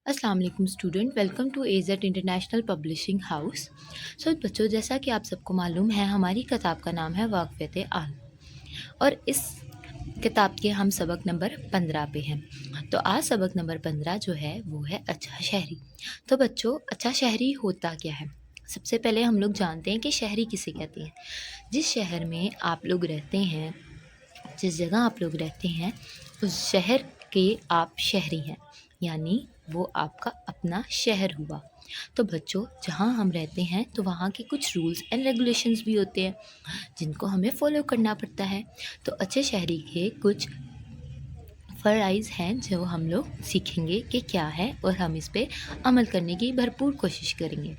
अस्सलाम वालेकुम student, welcome to A Z international publishing house. बच्चों, जैसा कि आप सबको मालूम है, हमारी किताब का नाम है वाक़फ़ियत आन और इस किताब के हम सबक नंबर 15 पे हैं। तो आज सबक नंबर 15 जो है वो है अच्छा शहरी। तो बच्चों, अच्छा शहरी होता क्या है? सबसे पहले हम लोग जानते हैं कि शहरी किसे कहते हैं। जिस शहर में आप लोग रहते हैं, जिस जगह आप लोग रहते हैं, उस शहर के आप शहरी हैं, यानी वो आपका अपना शहर हुआ। तो बच्चों, जहाँ हम रहते हैं तो वहाँ के कुछ रूल्स एंड रेगुलेशंस भी होते हैं जिनको हमें फॉलो करना पड़ता है। तो अच्छे शहरी के कुछ फ़राइज़ हैं जो हम लोग सीखेंगे कि क्या है, और हम इस पे अमल करने की भरपूर कोशिश करेंगे।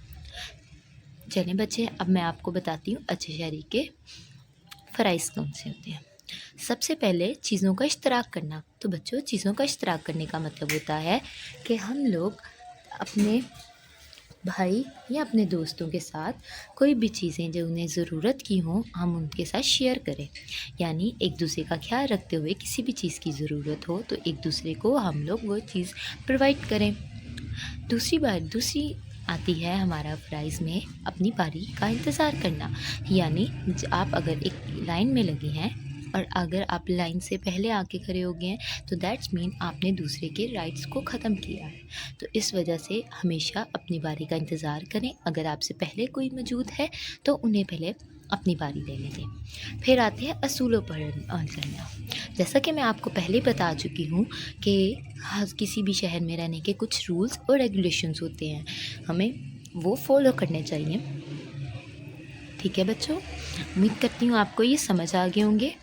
चलें बच्चे, अब मैं आपको बताती हूँ अच्छे शहरी के फ़राइज़ कौन से होते हैं। सबसे पहले चीज़ों का इश्तराक करना। तो बच्चों, चीज़ों का इश्तराक करने का मतलब होता है कि हम लोग अपने भाई या अपने दोस्तों के साथ कोई भी चीज़ें जो उन्हें ज़रूरत की हों, हम उनके साथ शेयर करें। यानी एक दूसरे का ख्याल रखते हुए किसी भी चीज़ की ज़रूरत हो तो एक दूसरे को हम लोग वो चीज़ प्रोवाइड करें। दूसरी आती है हमारा प्राइज़ में अपनी बारी का इंतज़ार करना। यानी आप अगर एक लाइन में लगे हैं और अगर आप लाइन से पहले आके खड़े हो गए हैं तो दैट्स मीन आपने दूसरे के राइट्स को ख़त्म किया है। तो इस वजह से हमेशा अपनी बारी का इंतज़ार करें। अगर आपसे पहले कोई मौजूद है तो उन्हें पहले अपनी बारी लेने दें। फिर आते हैं असूलों पर अमल करना। जैसा कि मैं आपको पहले बता चुकी हूँ कि किसी भी शहर में रहने के कुछ रूल्स और रेगुलेशंस होते हैं, हमें वो फॉलो करने चाहिए। ठीक है बच्चों, उम्मीद करती हूँ आपको ये समझ आ गए होंगे।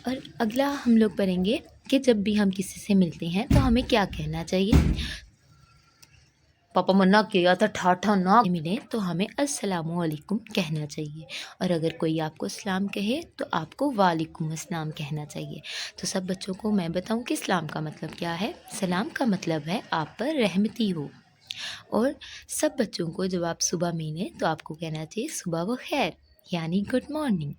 और अगला हम लोग पढ़ेंगे कि जब भी हम किसी से मिलते हैं तो हमें क्या कहना चाहिए। पापा मना किया था, ठाठा ना मिले तो हमें अस्सलामु अलैकुम कहना चाहिए, और अगर कोई आपको सलाम कहे तो आपको वालेकुम अस्सलाम कहना चाहिए। तो सब बच्चों को मैं बताऊं कि सलाम का मतलब क्या है। सलाम का मतलब है आप पर रहमती हो। और सब बच्चों को जब आप सुबह मिलें तो आपको कहना चाहिए सुबह व खैर, यानी गुड मॉर्निंग।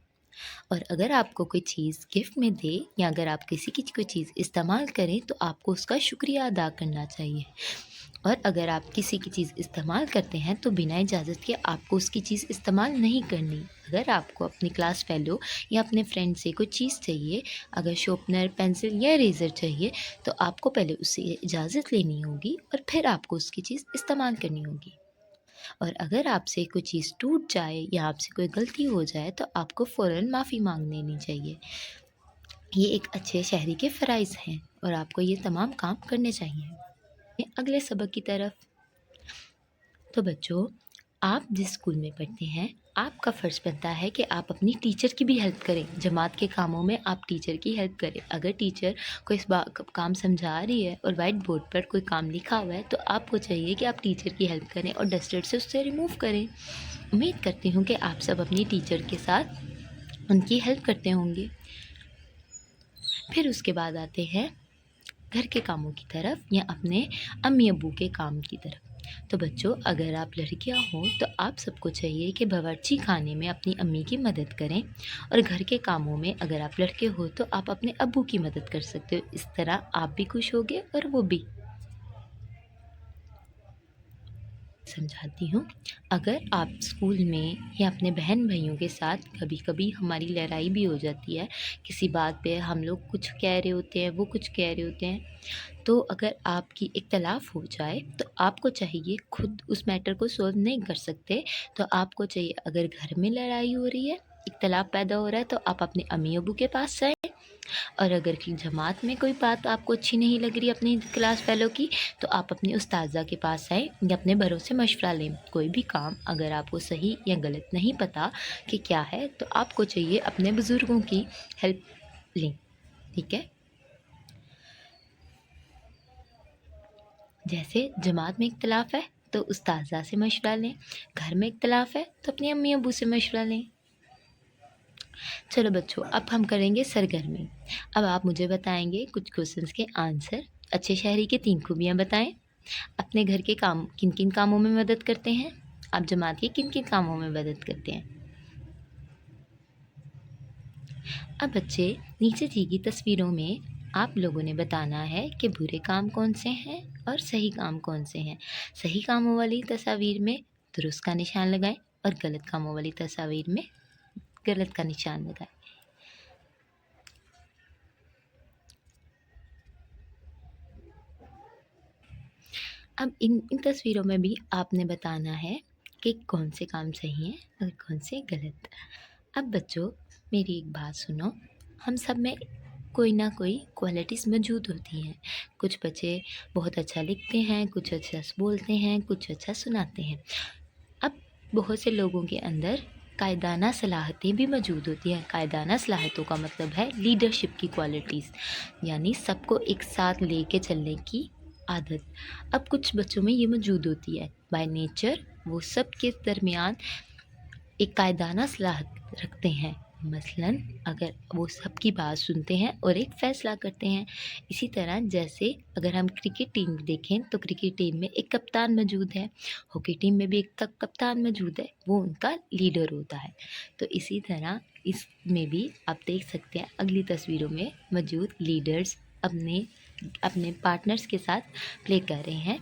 और अगर आपको कोई चीज़ गिफ्ट में दे या अगर आप किसी की कोई चीज़ इस्तेमाल करें तो आपको उसका शुक्रिया अदा करना चाहिए। और अगर आप किसी की चीज़ इस्तेमाल करते हैं तो बिना इजाज़त के आपको उसकी चीज़ इस्तेमाल नहीं करनी। अगर आपको अपनी क्लास फेलो या अपने फ्रेंड से कोई चीज़ चाहिए, अगर शॉर्पनर, पेंसिल या इरेज़र चाहिए, तो आपको पहले उससे इजाज़त लेनी होगी और फिर आपको उसकी चीज़ इस्तेमाल करनी होगी। और अगर आपसे कोई चीज़ टूट जाए या आपसे कोई गलती हो जाए तो आपको फ़ौरन माफ़ी मांग लेनी चाहिए। ये एक अच्छे शहरी के फ़राइज़ हैं और आपको ये तमाम काम करने चाहिए। अगले सबक की तरफ। तो बच्चों, आप जिस स्कूल में पढ़ते हैं, आपका फ़र्ज़ बनता है कि आप अपनी टीचर की भी हेल्प करें। जमात के कामों में आप टीचर की हेल्प करें। अगर टीचर कोई काम समझा रही है और वाइट बोर्ड पर कोई काम लिखा हुआ है तो आपको चाहिए कि आप टीचर की हेल्प करें और डस्टर से उससे रिमूव करें। उम्मीद करती हूँ कि आप सब अपनी टीचर के साथ उनकी हेल्प करते होंगे। फिर उसके बाद आते हैं घर के कामों की तरफ या अपने अम्मी अब्बू के काम की तरफ। तो बच्चों, अगर आप लड़कियां हों तो आप सबको चाहिए कि बावर्ची खाने में अपनी अम्मी की मदद करें, और घर के कामों में अगर आप लड़के हो तो आप अपने अब्बू की मदद कर सकते हो। इस तरह आप भी खुश होगे और वो भी। समझाती हूँ। अगर आप स्कूल में या अपने बहन भाइयों के साथ कभी कभी हमारी लड़ाई भी हो जाती है, किसी बात पे हम लोग कुछ कह रहे होते हैं, वो कुछ कह रहे होते हैं, तो अगर आपकी इख्तलाफ हो जाए तो आपको चाहिए, खुद उस मैटर को सॉल्व नहीं कर सकते तो आपको चाहिए, अगर घर में लड़ाई हो रही है, इख्तलाफ पैदा हो रहा है, तो आप अपने अम्मी अबू के पास जाएं। और अगर कि जमात में कोई बात आपको अच्छी नहीं लग रही अपनी क्लास फेलो की, तो आप अपनी उस्ताज़ा के पास आएँ या अपने बड़ों से मशवरा लें। कोई भी काम अगर आपको सही या गलत नहीं पता कि क्या है तो आपको चाहिए अपने बुज़ुर्गों की हेल्प लें। ठीक है। जैसे जमात में इख्तलाफ है तो उस्ताज़ा से मशवरा लें, घर में इख्तलाफ है तो अपनी अम्मी अबू से मशवरा लें। चलो बच्चों, अब हम करेंगे सरगर्मी। अब आप मुझे बताएंगे कुछ क्वेश्चंस के आंसर। अच्छे शहरी के 3 खूबियाँ बताएं। अपने घर के काम किन किन कामों में मदद करते हैं, आप जमात के किन किन कामों में मदद करते हैं। अब बच्चे, नीचे दी गई तस्वीरों में आप लोगों ने बताना है कि बुरे काम कौन से हैं और सही काम कौन से हैं। सही कामों वाली तस्वीर में दुरुस्त का निशान लगाएं और गलत कामों वाली तस्वीर में गलत का निशान लगाएं। अब इन तस्वीरों में भी आपने बताना है कि कौन से काम सही हैं और कौन से गलत। अब बच्चों, मेरी एक बात सुनो, हम सब में कोई ना कोई क्वालिटीज़ मौजूद होती हैं। कुछ बच्चे बहुत अच्छा लिखते हैं, कुछ अच्छा बोलते हैं, कुछ अच्छा सुनाते हैं। अब बहुत से लोगों के अंदर कायदाना सलाहतें भी मौजूद होती हैं। कायदाना सलाहतों का मतलब है लीडरशिप की क्वालिटीज़, यानी सबको एक साथ लेके चलने की आदत। अब कुछ बच्चों में ये मौजूद होती है। बाय नेचर वो सब के दरमियान एक कायदाना सलाहत रखते हैं। मसलन अगर वो सबकी बात सुनते हैं और एक फ़ैसला करते हैं। इसी तरह जैसे अगर हम क्रिकेट टीम देखें तो क्रिकेट टीम में एक कप्तान मौजूद है, हॉकी टीम में भी एक कप्तान मौजूद है, वो उनका लीडर होता है। तो इसी तरह इसमें भी आप देख सकते हैं अगली तस्वीरों में मौजूद लीडर्स अपने अपने पार्टनर्स के साथ प्ले कर रहे हैं।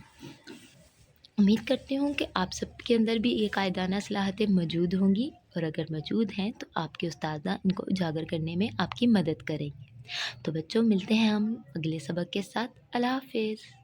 उम्मीद करती हूँ कि आप सबके अंदर भी ये कायदाना सलाहतें मौजूद होंगी, और अगर मौजूद हैं तो आपके उस्ताद इनको उजागर करने में आपकी मदद करेंगे। तो बच्चों, मिलते हैं हम अगले सबक के साथ। अल्लाह हाफ़िज़।